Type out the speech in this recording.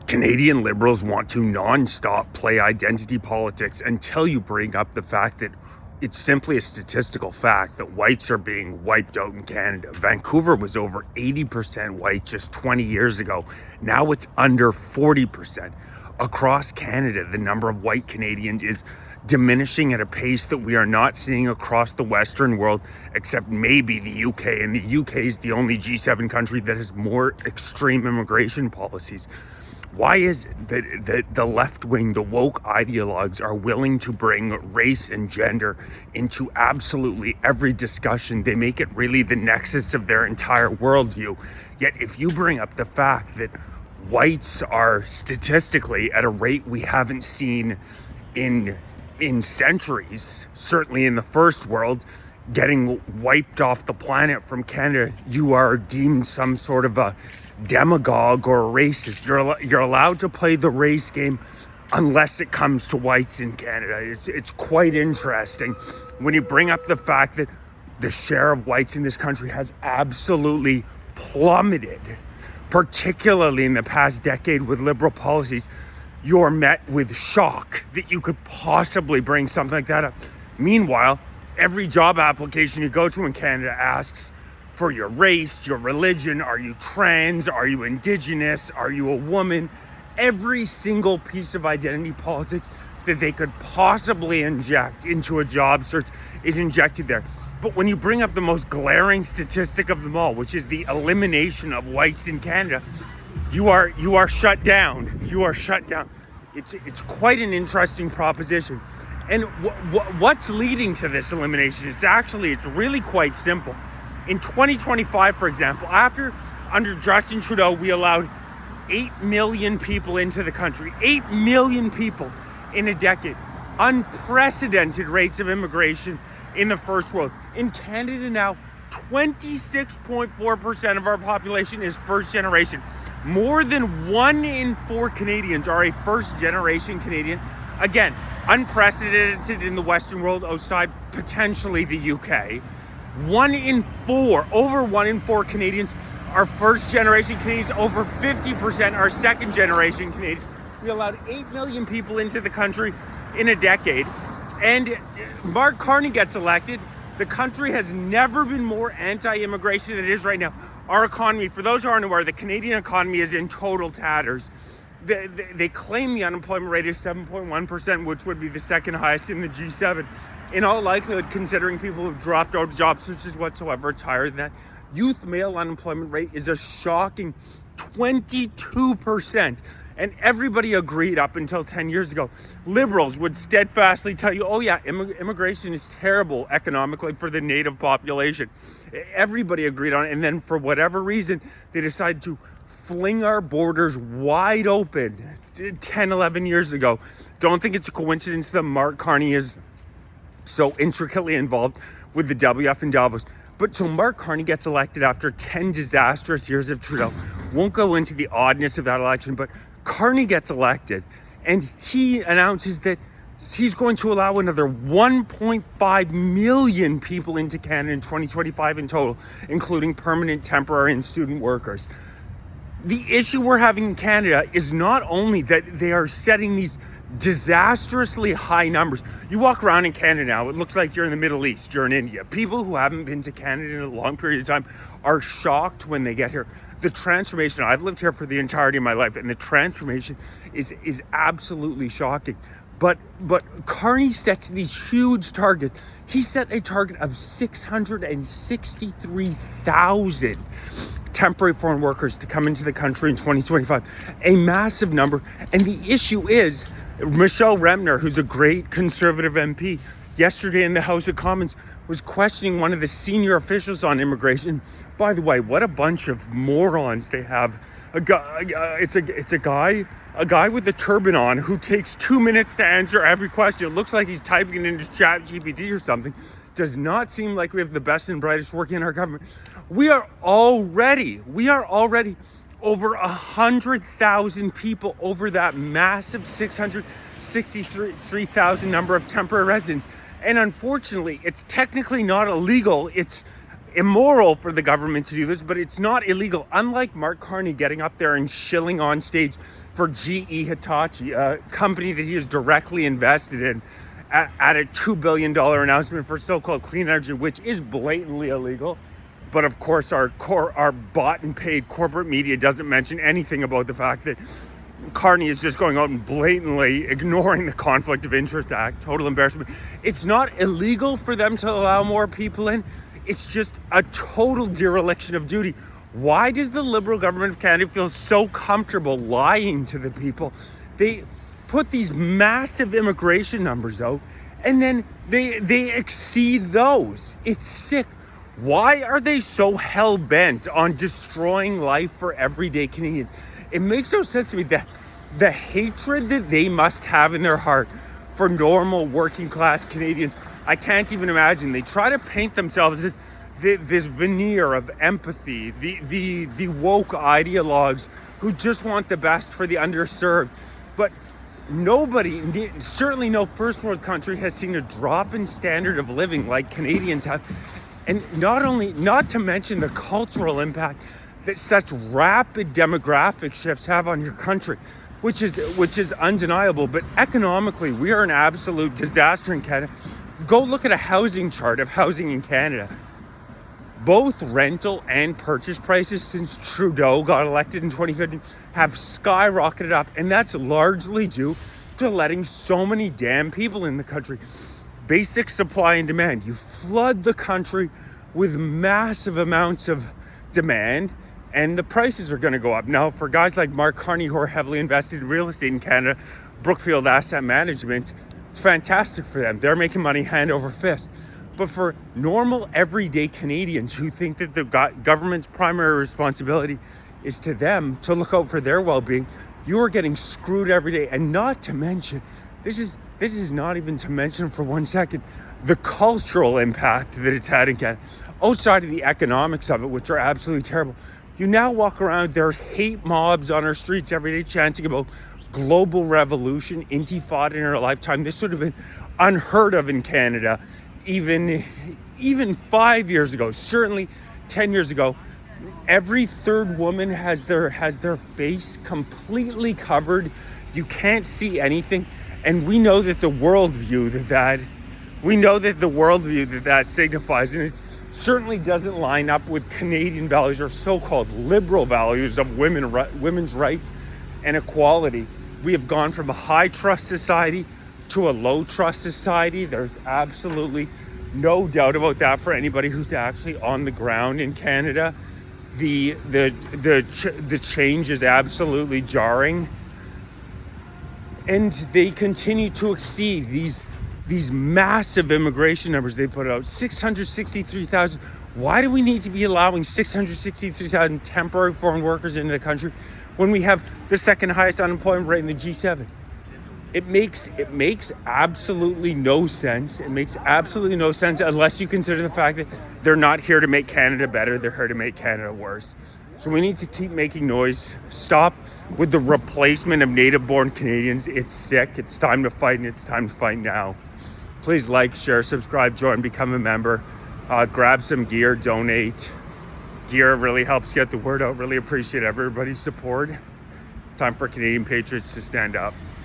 Canadian Liberals want to non-stop play identity politics until you bring up the fact that it's simply a statistical fact that whites are being wiped out in Canada. Vancouver was over 80% white just 20 years ago. Now it's under 40%. Across Canada, the number of white Canadians is diminishing at a pace that we are not seeing across the Western world, except maybe the UK. And the UK is the only G7 country that has more extreme immigration policies. Why is it that the left wing, the woke ideologues, are willing to bring race and gender into absolutely every discussion? They make it really the nexus of their entire worldview. Yet if you bring up the fact that whites are statistically at a rate we haven't seen in centuries, certainly in the first world, getting wiped off the planet from Canada, you are deemed some sort of a demagogue or a racist. You're allowed to play the race game unless it comes to whites in Canada. It's quite interesting when you bring up the fact that the share of whites in this country has absolutely plummeted, particularly in the past decade with Liberal policies. You're met with shock that you could possibly bring something like that up. Meanwhile, every job application you go to in Canada asks for your race, your religion, are you trans, are you Indigenous, are you a woman? Every single piece of identity politics that they could possibly inject into a job search is injected there. But when you bring up the most glaring statistic of them all, which is the elimination of whites in Canada, you are shut down. You are shut down. It's quite an interesting proposition. And what's leading to this elimination? It's really quite simple. In 2025, for example, under Justin Trudeau, we allowed 8 million people into the country. 8 million people in a decade. Unprecedented rates of immigration in the first world. In Canada now, 26.4% of our population is first generation. More than 1 in 4 Canadians are a first generation Canadian. Again, unprecedented in the Western world outside potentially the UK. Over 1 in 4 Canadians are first generation Canadians. Over 50% are second generation Canadians. We allowed 8 million people into the country in a decade. And Mark Carney gets elected. The country has never been more anti-immigration than it is right now. Our economy, for those who aren't aware, the Canadian economy is in total tatters. They claim the unemployment rate is 7.1%, which would be the second highest in the G7. In all likelihood, considering people who have dropped out of job searches whatsoever, it's higher than that. Youth male unemployment rate is a shocking 22%. And everybody agreed up until 10 years ago. Liberals would steadfastly tell you, oh yeah, immigration is terrible economically for the native population. Everybody agreed on it. And then for whatever reason, they decided to fling our borders wide open 10, 11 years ago. Don't think it's a coincidence that Mark Carney is so intricately involved with the WF and Davos. But so Mark Carney gets elected after 10 disastrous years of Trudeau. Won't go into the oddness of that election, but Carney gets elected and he announces that he's going to allow another 1.5 million people into Canada in 2025 in total, including permanent, temporary, and student workers. The issue we're having in Canada is not only that they are setting these disastrously high numbers. You walk around in Canada now, it looks like you're in the Middle East, you're in India. People who haven't been to Canada in a long period of time are shocked when they get here. The transformation, I've lived here for the entirety of my life, and the transformation is absolutely shocking. But Carney sets these huge targets. He set a target of 663,000 temporary foreign workers to come into the country in 2025, a massive number. And the issue is, Michelle Remner, who's a great Conservative MP, yesterday in the House of Commons was questioning one of the senior officials on immigration. By the way, what a bunch of morons they have. It's a guy with a turban on who takes 2 minutes to answer every question. It looks like he's typing it into ChatGPT or something. Does not seem like we have the best and brightest working in our government. We are already over 100,000 people over that massive 663,000 number of temporary residents. And unfortunately, it's technically not illegal. It's immoral for the government to do this, but it's not illegal. Unlike Mark Carney getting up there and shilling on stage for GE Hitachi, a company that he is directly invested in, at a $2 billion announcement for so-called clean energy, which is blatantly illegal. But of course, our bought and paid corporate media doesn't mention anything about the fact that Carney is just going out and blatantly ignoring the Conflict of Interest Act. Total embarrassment. It's not illegal for them to allow more people in. It's just a total dereliction of duty. Why does the Liberal government of Canada feel so comfortable lying to the people? They put these massive immigration numbers out, and then they exceed those. It's sick. Why are they so hell-bent on destroying life for everyday Canadians? It makes no sense to me that the hatred that they must have in their heart for normal working class Canadians, I can't even imagine. They try to paint themselves as this veneer of empathy, the woke ideologues who just want the best for the underserved. But nobody, certainly no first world country, has seen a drop in standard of living like Canadians have. And not to mention the cultural impact that such rapid demographic shifts have on your country, which is undeniable. But economically, we are an absolute disaster in Canada. Go look at a housing chart of housing in Canada. Both rental and purchase prices since Trudeau got elected in 2015 have skyrocketed up, and that's largely due to letting so many damn people in the country. Basic supply and demand. You flood the country with massive amounts of demand, and the prices are going to go up. Now, for guys like Mark Carney who are heavily invested in real estate in Canada, Brookfield Asset Management, it's fantastic for them. They're making money hand over fist. But for normal, everyday Canadians who think that the government's primary responsibility is to them to look out for their well-being, you are getting screwed every day. And not to mention, this is not even to mention for 1 second the cultural impact that it's had in Canada. Outside of the economics of it, which are absolutely terrible, you now walk around, there's hate mobs on our streets every day chanting about global revolution, intifada in our lifetime. This would have been unheard of in Canada even 5 years ago, certainly 10 years ago. Every third woman has their face completely covered. You can't see anything. And we know that the worldview that signifies, and it certainly doesn't line up with Canadian values or so-called liberal values of women's rights and equality. We have gone from a high trust society to a low trust society. There's absolutely no doubt about that for anybody who's actually on the ground in Canada. The change is absolutely jarring, and they continue to exceed these massive immigration numbers they put out. 663,000. Why do we need to be allowing 663,000 temporary foreign workers into the country when we have the second highest unemployment rate in the G7? It makes absolutely no sense. It makes absolutely no sense unless you consider the fact that they're not here to make Canada better. They're here to make Canada worse. So we need to keep making noise. Stop with the replacement of native-born Canadians. It's sick. It's time to fight, and it's time to fight now. Please like, share, subscribe, join, become a member. Grab some gear, donate. Gear really helps get the word out. Really appreciate everybody's support. Time for Canadian patriots to stand up.